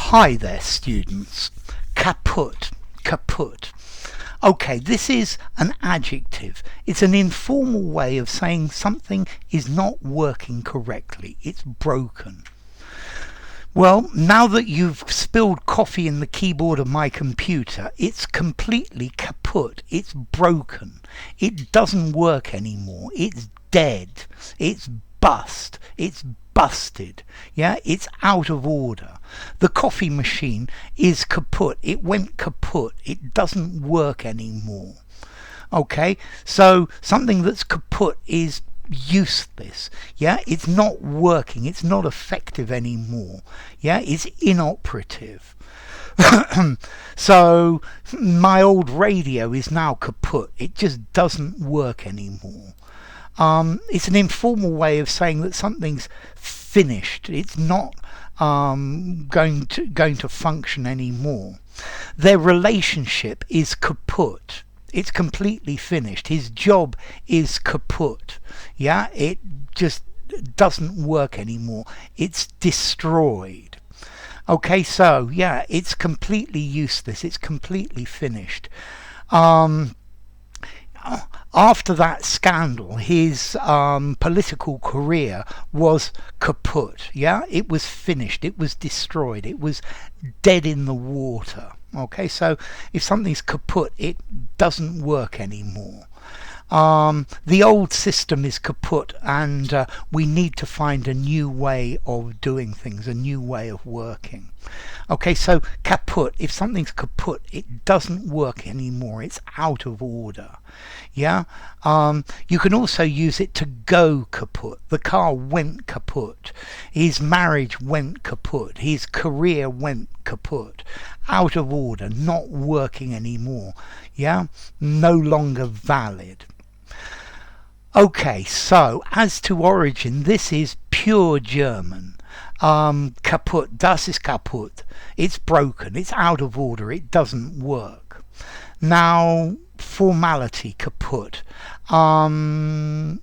Hi there, students. Kaput, kaput. Okay, this is an adjective. It's an informal way of saying something is not working correctly. It's broken. Well, now that you've spilled coffee in the keyboard of my computer, it's completely kaput. It's broken. It doesn't work anymore. It's dead. It's bust. It's busted. Yeah, it's out of order. The coffee machine is kaput. It went kaput. It doesn't work anymore. Okay, so something that's kaput is useless. Yeah, it's not working. It's not effective anymore. Yeah, it's inoperative. So my old radio is now kaput. It just doesn't work anymore. It's an informal way of saying that something's finished. It's not going to function anymore. Their relationship is kaput. It's completely finished. His job is kaput. Yeah, it just doesn't work anymore. It's destroyed. Okay, so yeah, it's completely useless. It's completely finished. After that scandal, his political career was kaput. Yeah, it was finished. It was destroyed. It was dead in the water. Okay, so if something's kaput, it doesn't work anymore. The old system is kaput, and we need to find a new way of doing things, a new way of working. Okay, so kaput, if something's kaput, it doesn't work anymore. It's out of order. Yeah, you can also use it to go kaput. The car went kaput. His marriage went kaput. His career went kaput. Out of order, not working anymore. Yeah, no longer valid. Okay, so as to origin, this is pure German. Kaput, das ist kaputt. It's broken, it's out of order, it doesn't work. Now, formality, kaput.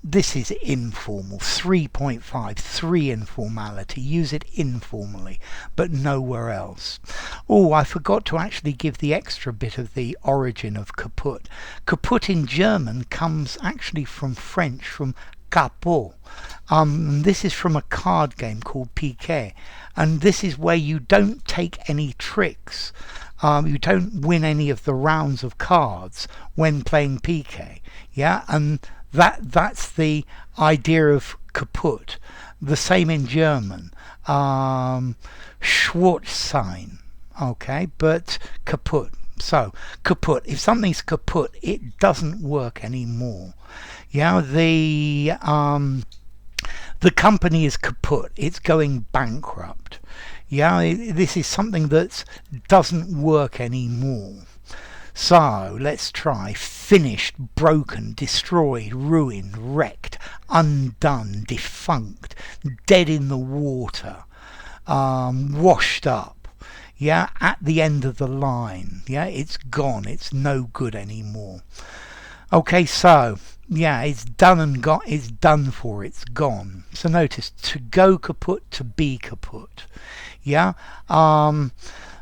This is informal, 3.5, 3 informality. Use it informally, but nowhere else. Oh, I forgot to actually give the extra bit of the origin of kaput. Kaput in German comes actually from French, from Kaput. This is from a card game called piquet, and this is where you don't take any tricks. You don't win any of the rounds of cards when playing piquet. Yeah, and that's the idea of kaput. The same in German. Schwarzsein. Okay, but kaput. So kaput. If something's kaput, it doesn't work anymore. Yeah, the company is kaput. It's going bankrupt. Yeah, this is something that doesn't work anymore. So let's try. Finished, broken, destroyed, ruined, wrecked, undone, defunct, dead in the water, washed up. Yeah, at the end of the line. Yeah, it's gone. It's no good anymore. Okay, so yeah, it's done and gone. It's done for. It's gone. So notice, to go kaput, to be kaput. Yeah,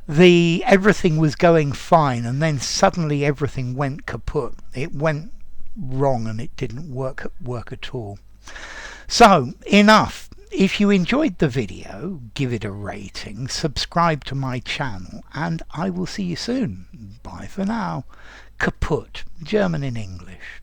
everything was going fine, and then suddenly everything went kaput. It went wrong, and it didn't work at all. So enough. If you enjoyed the video, give it a rating, subscribe to my channel, and I will see you soon. Bye for now. Kaput, German in English.